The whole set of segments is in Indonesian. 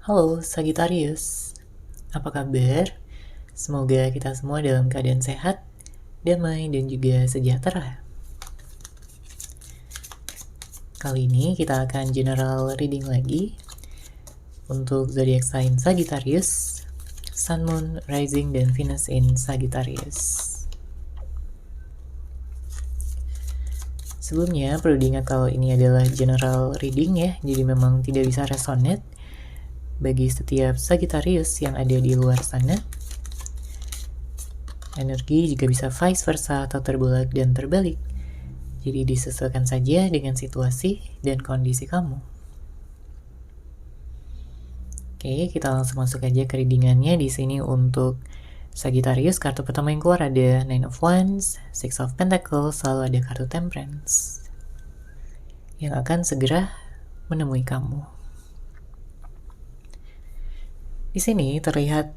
Halo Sagittarius, apa kabar? Semoga kita semua dalam keadaan sehat, damai, dan juga sejahtera. Kali ini kita akan general reading lagi untuk zodiak sign Sagittarius, Sun, Moon, Rising, dan Venus in Sagittarius. Sebelumnya perlu diingat kalau ini adalah general reading ya, jadi memang tidak bisa resonate bagi setiap Sagittarius yang ada di luar sana. Energi juga bisa vice versa atau terbelah dan terbalik. Jadi disesuaikan saja dengan situasi dan kondisi kamu. Oke, kita langsung masuk aja ke readingannya. Di sini untuk Sagittarius, kartu pertama yang keluar ada Nine of Wands, Six of Pentacles, lalu ada kartu Temperance yang akan segera menemui kamu. Di sini terlihat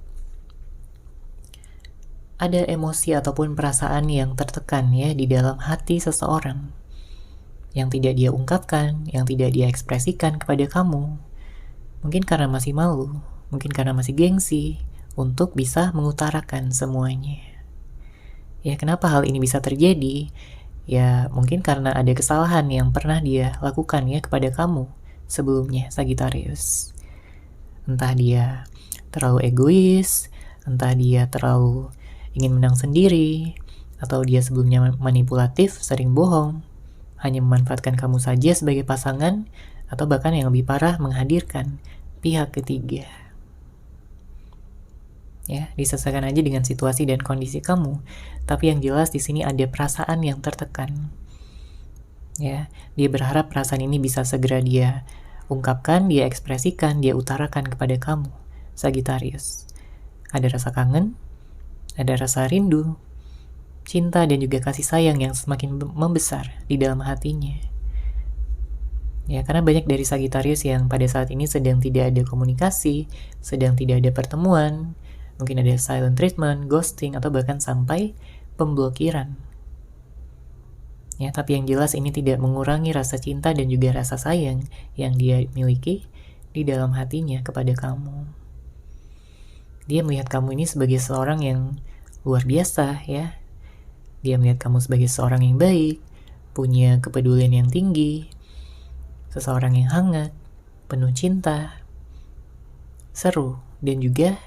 ada emosi ataupun perasaan yang tertekan ya di dalam hati seseorang yang tidak dia ungkapkan, yang tidak dia ekspresikan kepada kamu. Mungkin karena masih malu, mungkin karena masih gengsi untuk bisa mengutarakan semuanya. Ya, kenapa hal ini bisa terjadi? Ya, mungkin karena ada kesalahan yang pernah dia lakukan ya kepada kamu sebelumnya, Sagittarius. Entah dia terlalu egois, entah dia terlalu ingin menang sendiri, atau dia sebelumnya manipulatif, sering bohong, hanya memanfaatkan kamu saja sebagai pasangan, atau bahkan yang lebih parah menghadirkan pihak ketiga. Ya, disesuaikan aja dengan situasi dan kondisi kamu. Tapi yang jelas di sini ada perasaan yang tertekan. Ya, dia berharap perasaan ini bisa segera dia ungkapkan, dia ekspresikan, dia utarakan kepada kamu, Sagittarius. Ada rasa kangen, ada rasa rindu, cinta, dan juga kasih sayang yang semakin membesar di dalam hatinya. Ya, karena banyak dari Sagittarius yang pada saat ini sedang tidak ada komunikasi, sedang tidak ada pertemuan, mungkin ada silent treatment, ghosting, atau bahkan sampai pemblokiran. Ya, tapi yang jelas ini tidak mengurangi rasa cinta dan juga rasa sayang yang dia miliki di dalam hatinya kepada kamu. Dia melihat kamu ini sebagai seorang yang luar biasa ya. Dia melihat kamu sebagai seorang yang baik, punya kepedulian yang tinggi, seseorang yang hangat, penuh cinta, seru, dan juga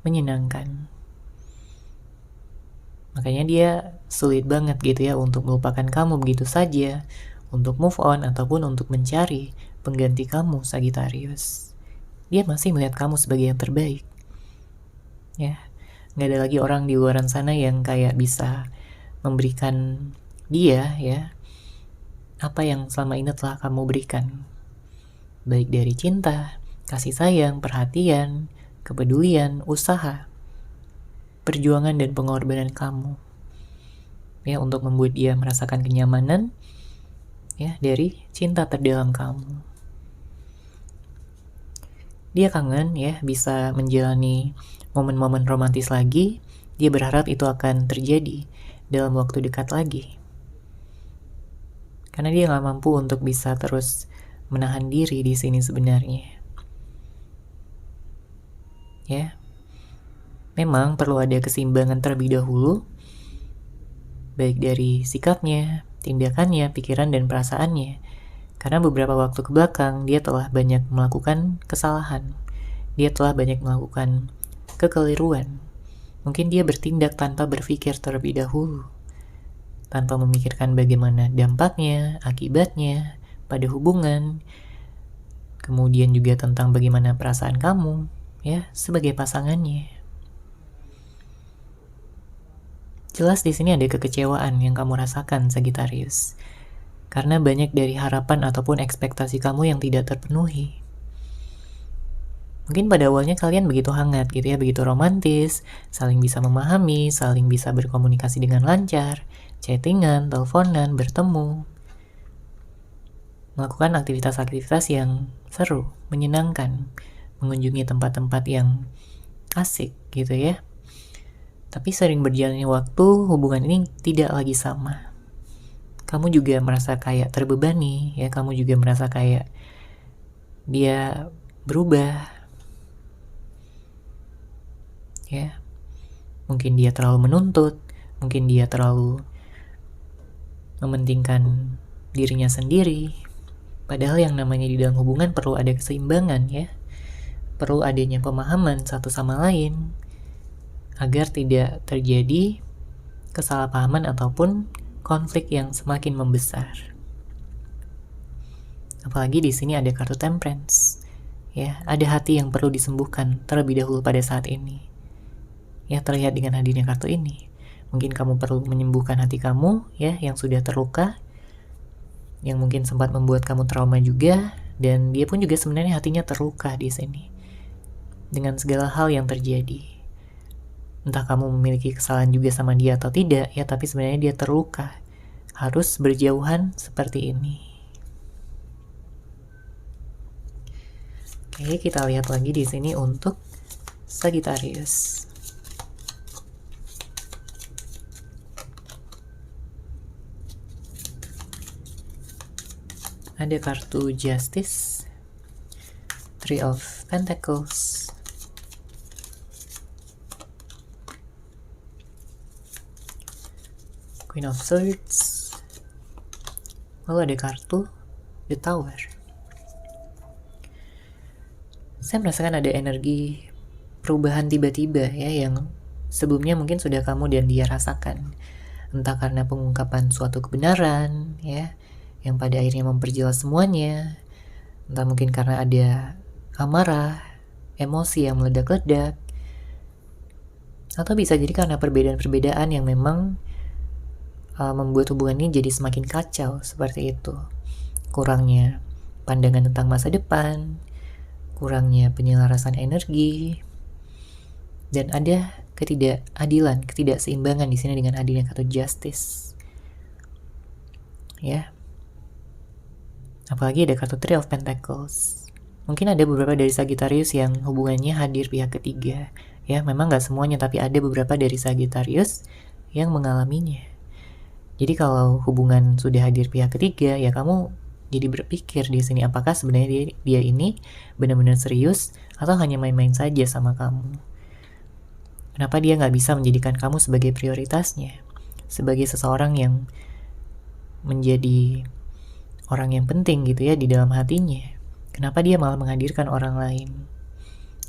menyenangkan. Makanya dia sulit banget gitu ya untuk melupakan kamu begitu saja, untuk move on ataupun untuk mencari pengganti kamu, Sagittarius. Dia masih melihat kamu sebagai yang terbaik. Ya, nggak ada lagi orang di luaran sana yang kayak bisa memberikan dia ya apa yang selama ini telah kamu berikan, baik dari cinta, kasih sayang, perhatian, kepedulian, usaha, perjuangan, dan pengorbanan kamu ya untuk membuat dia merasakan kenyamanan ya dari cinta terdalam kamu. Dia kangen ya bisa menjalani momen-momen romantis lagi. Dia berharap itu akan terjadi dalam waktu dekat lagi. Karena dia gak mampu untuk bisa terus menahan diri di sini sebenarnya. Ya, memang perlu ada keseimbangan terlebih dahulu, baik dari sikapnya, tindakannya, pikiran, dan perasaannya. Karena beberapa waktu ke belakang dia telah banyak melakukan kesalahan. Dia telah banyak melakukan kekeliruan. Mungkin dia bertindak tanpa berpikir terlebih dahulu, tanpa memikirkan bagaimana dampaknya, akibatnya pada hubungan, kemudian juga tentang bagaimana perasaan kamu ya sebagai pasangannya. Jelas di sini ada kekecewaan yang kamu rasakan, Sagittarius, karena banyak dari harapan ataupun ekspektasi kamu yang tidak terpenuhi. Mungkin pada awalnya kalian begitu hangat gitu ya, begitu romantis, saling bisa memahami, saling bisa berkomunikasi dengan lancar, chattingan, teleponan, bertemu, melakukan aktivitas-aktivitas yang seru, menyenangkan, mengunjungi tempat-tempat yang asik gitu ya. Tapi sering berjalannya waktu, hubungan ini tidak lagi sama. Kamu juga merasa kayak terbebani ya, kamu juga merasa kayak dia berubah, Ya, mungkin dia terlalu menuntut, mungkin dia terlalu mementingkan dirinya sendiri. Padahal yang namanya di dalam hubungan perlu ada keseimbangan ya. Perlu adanya pemahaman satu sama lain agar tidak terjadi kesalahpahaman ataupun konflik yang semakin membesar. Apalagi di sini ada kartu Temperance. Ya, ada hati yang perlu disembuhkan terlebih dahulu pada saat ini. Ya, terlihat dengan hadirnya kartu ini. Mungkin kamu perlu menyembuhkan hati kamu ya yang sudah terluka, yang mungkin sempat membuat kamu trauma juga, dan dia pun juga sebenarnya hatinya terluka di sini dengan segala hal yang terjadi. Entah kamu memiliki kesalahan juga sama dia atau tidak ya, tapi sebenarnya dia terluka. Harus berjauhan seperti ini. Oke, kita lihat lagi di sini untuk Sagittarius. Ada kartu Justice, Three of Pentacles, Queen of Swords, lalu ada kartu The Tower. Saya merasakan ada energi perubahan tiba-tiba ya, yang sebelumnya mungkin sudah kamu dan dia rasakan. Entah karena pengungkapan suatu kebenaran ya, yang pada akhirnya memperjelas semuanya. Entah mungkin karena ada amarah, emosi yang meledak-ledak, atau bisa jadi karena perbedaan-perbedaan yang memang membuat hubungan ini jadi semakin kacau seperti itu. Kurangnya pandangan tentang masa depan, kurangnya penyelarasan energi, dan ada ketidakadilan, ketidakseimbangan di sini dengan hadirnya kartu Justice. Ya. Apalagi ada kartu Three of Pentacles. Mungkin ada beberapa dari Sagittarius yang hubungannya hadir pihak ketiga. Ya, memang nggak semuanya, tapi ada beberapa dari Sagittarius yang mengalaminya. Jadi kalau hubungan sudah hadir pihak ketiga, ya kamu jadi berpikir di sini apakah sebenarnya dia ini benar-benar serius atau hanya main-main saja sama kamu. Kenapa dia nggak bisa menjadikan kamu sebagai prioritasnya, sebagai seseorang yang menjadi orang yang penting gitu ya di dalam hatinya. Kenapa dia malah menghadirkan orang lain?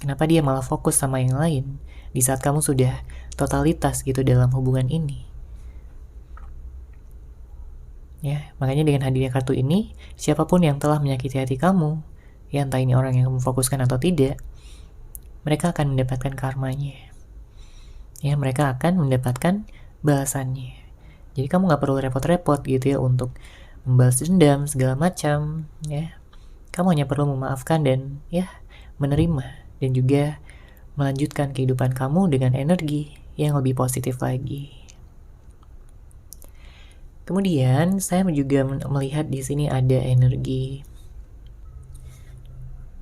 Kenapa dia malah fokus sama yang lain di saat kamu sudah totalitas gitu dalam hubungan ini? Ya, makanya dengan hadirnya kartu ini, siapapun yang telah menyakiti hati kamu, ya entah ini orang yang kamu fokuskan atau tidak, mereka akan mendapatkan karmanya. Ya, mereka akan mendapatkan balasannya. Jadi kamu gak perlu repot-repot gitu ya untuk membalas dendam segala macam ya. Kamu hanya perlu memaafkan dan ya menerima, dan juga melanjutkan kehidupan kamu dengan energi yang lebih positif lagi. Kemudian saya juga melihat di sini ada energi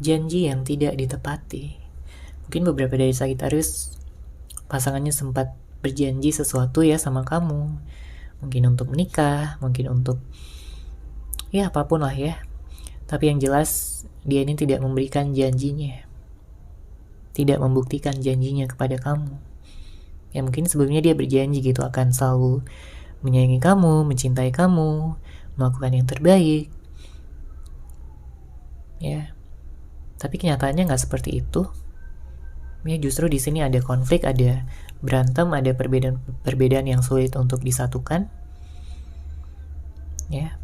janji yang tidak ditepati. Mungkin beberapa dari Sagittarius pasangannya sempat berjanji sesuatu ya sama kamu. Mungkin untuk menikah, mungkin untuk ya apapun lah ya. Tapi yang jelas dia ini tidak memberikan janjinya, tidak membuktikan janjinya kepada kamu. Ya mungkin sebelumnya dia berjanji gitu akan selalu menyayangi kamu, mencintai kamu, melakukan yang terbaik. Ya, tapi kenyataannya nggak seperti itu. Ya justru di sini ada konflik, ada berantem, ada perbedaan yang sulit untuk disatukan. Ya.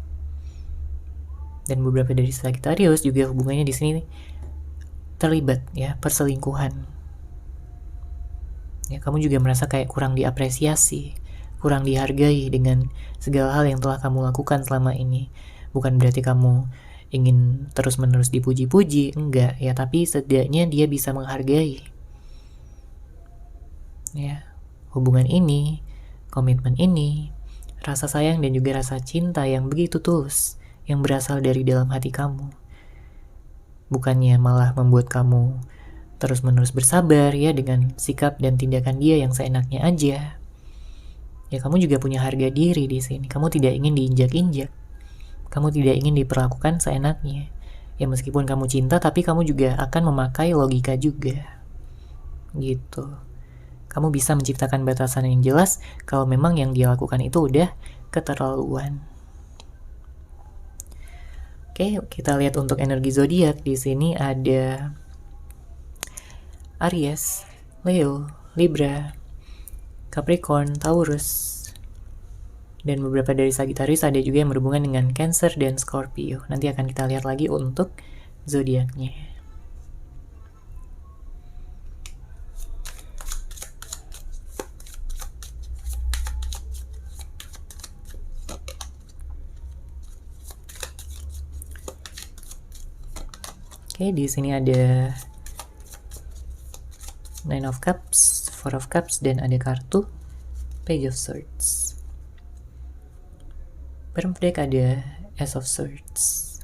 Dan beberapa dari Sagittarius juga hubungannya di sini terlibat ya perselingkuhan. Ya, kamu juga merasa kayak kurang diapresiasi, kurang dihargai dengan segala hal yang telah kamu lakukan selama ini. Bukan berarti kamu ingin terus-menerus dipuji-puji, enggak ya, tapi setidaknya dia bisa menghargai. Ya, hubungan ini, komitmen ini, rasa sayang dan juga rasa cinta yang begitu tulus yang berasal dari dalam hati kamu. Bukannya malah membuat kamu terus-menerus bersabar ya dengan sikap dan tindakan dia yang seenaknya aja. Ya kamu juga punya harga diri di sini. Kamu tidak ingin diinjak-injak. Kamu tidak ingin diperlakukan seenaknya. Ya meskipun kamu cinta, tapi kamu juga akan memakai logika juga. Gitu. Kamu bisa menciptakan batasan yang jelas kalau memang yang dia lakukan itu udah keterlaluan. Oke, kita lihat untuk energi zodiak. Di sini ada Aries, Leo, Libra, Capricorn, Taurus, dan beberapa dari Sagittarius. Ada juga yang berhubungan dengan Cancer dan Scorpio. Nanti akan kita lihat lagi untuk zodiaknya. Oke, di sini ada Nine of Cups, Four of Cups, dan ada kartu Page of Swords. Bottom of deck ada Ace of Swords.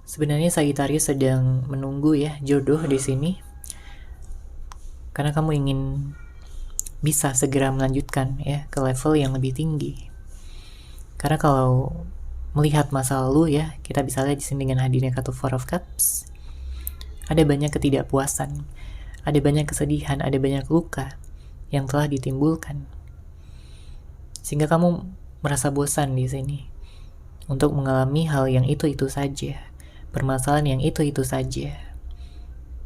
Sebenarnya Sagittarius sedang menunggu ya jodoh di sini, karena kamu ingin bisa segera melanjutkan ya ke level yang lebih tinggi. Karena kalau melihat masa lalu ya, kita bisa lihat di sini dengan hadirnya kartu Four of Cups, ada banyak ketidakpuasan, ada banyak kesedihan, ada banyak luka yang telah ditimbulkan, sehingga kamu merasa bosan di sini untuk mengalami hal yang itu-itu saja, permasalahan yang itu-itu saja.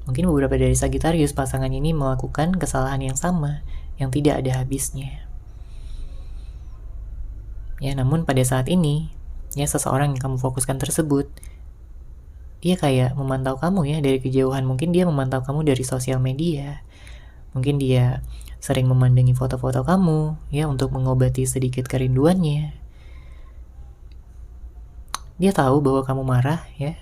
Mungkin beberapa dari Sagittarius pasangan ini melakukan kesalahan yang sama yang tidak ada habisnya. Ya, namun pada saat ini ya, seseorang yang kamu fokuskan tersebut, dia kayak memantau kamu ya dari kejauhan. Mungkin dia memantau kamu dari sosial media. Mungkin dia sering memandangi foto-foto kamu ya untuk mengobati sedikit kerinduannya. Dia tahu bahwa kamu marah ya.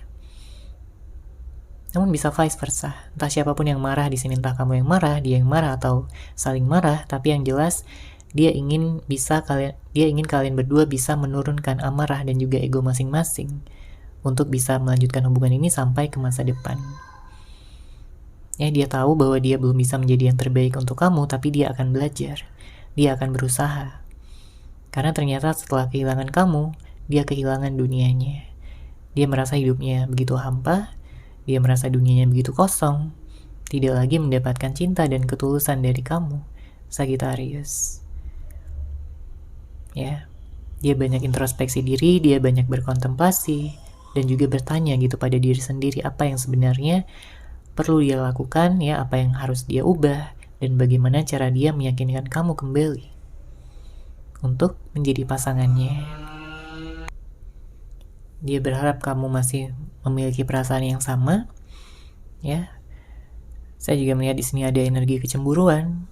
Namun bisa vice versa. Entah siapapun yang marah di sini, entah kamu yang marah, dia yang marah, atau saling marah, tapi yang jelas dia ingin kalian berdua bisa menurunkan amarah dan juga ego masing-masing untuk bisa melanjutkan hubungan ini sampai ke masa depan. Ya, dia tahu bahwa dia belum bisa menjadi yang terbaik untuk kamu, tapi dia akan belajar. Dia akan berusaha. Karena ternyata setelah kehilangan kamu, dia kehilangan dunianya. Dia merasa hidupnya begitu hampa, dia merasa dunianya begitu kosong, tidak lagi mendapatkan cinta dan ketulusan dari kamu, Sagittarius. Ya, dia banyak introspeksi diri, dia banyak berkontemplasi, dan juga bertanya gitu pada diri sendiri apa yang sebenarnya perlu dia lakukan, ya, apa yang harus dia ubah, dan bagaimana cara dia meyakinkan kamu kembali untuk menjadi pasangannya. Dia berharap kamu masih memiliki perasaan yang sama, ya. Saya juga melihat di sini ada energi kecemburuan,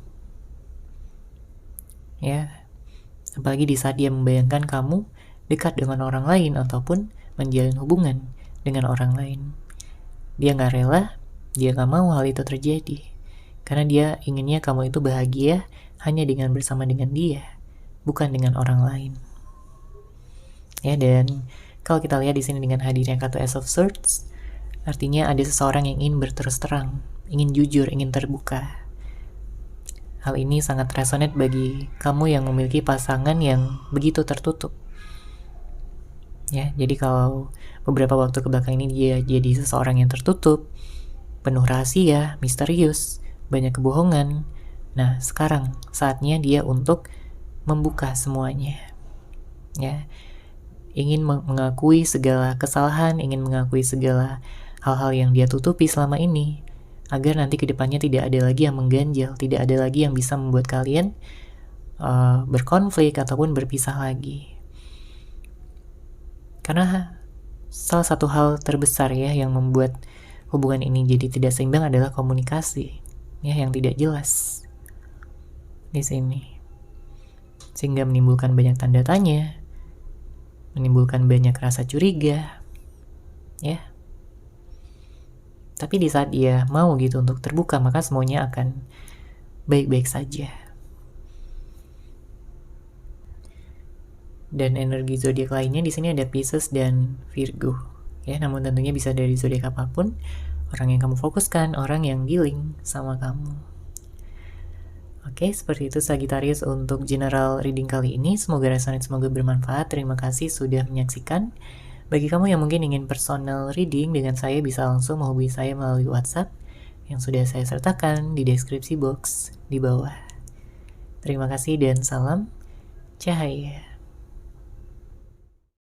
ya. Apalagi di saat dia membayangkan kamu dekat dengan orang lain ataupun menjalin hubungan dengan orang lain. Dia gak rela, dia gak mau hal itu terjadi. Karena dia inginnya kamu itu bahagia hanya dengan bersama dengan dia, bukan dengan orang lain. Ya, dan kalau kita lihat di sini dengan hadirnya kartu Ace of Swords, artinya ada seseorang yang ingin berterus terang, ingin jujur, ingin terbuka. Hal ini sangat resonate bagi kamu yang memiliki pasangan yang begitu tertutup. Ya, jadi kalau beberapa waktu kebelakang ini dia jadi seseorang yang tertutup, penuh rahasia, misterius, banyak kebohongan. Nah, sekarang saatnya dia untuk membuka semuanya. Ya, ingin mengakui segala kesalahan, ingin mengakui segala hal-hal yang dia tutupi selama ini, agar nanti kedepannya tidak ada lagi yang mengganjal, tidak ada lagi yang bisa membuat kalian berkonflik ataupun berpisah lagi. Karena salah satu hal terbesar ya yang membuat hubungan ini jadi tidak seimbang adalah komunikasi ya yang tidak jelas di sini, sehingga menimbulkan banyak tanda tanya, menimbulkan banyak rasa curiga, ya. Tapi di saat dia mau gitu untuk terbuka, maka semuanya akan baik-baik saja. Dan energi zodiak lainnya di sini ada Pisces dan Virgo. Ya, namun tentunya bisa dari zodiak apapun, orang yang kamu fokuskan, orang yang dealing sama kamu. Oke, seperti itu Sagittarius untuk general reading kali ini. Semoga resonate, semoga bermanfaat. Terima kasih sudah menyaksikan. Bagi kamu yang mungkin ingin personal reading dengan saya, bisa langsung menghubungi saya melalui WhatsApp yang sudah saya sertakan di deskripsi box di bawah. Terima kasih dan salam cahaya.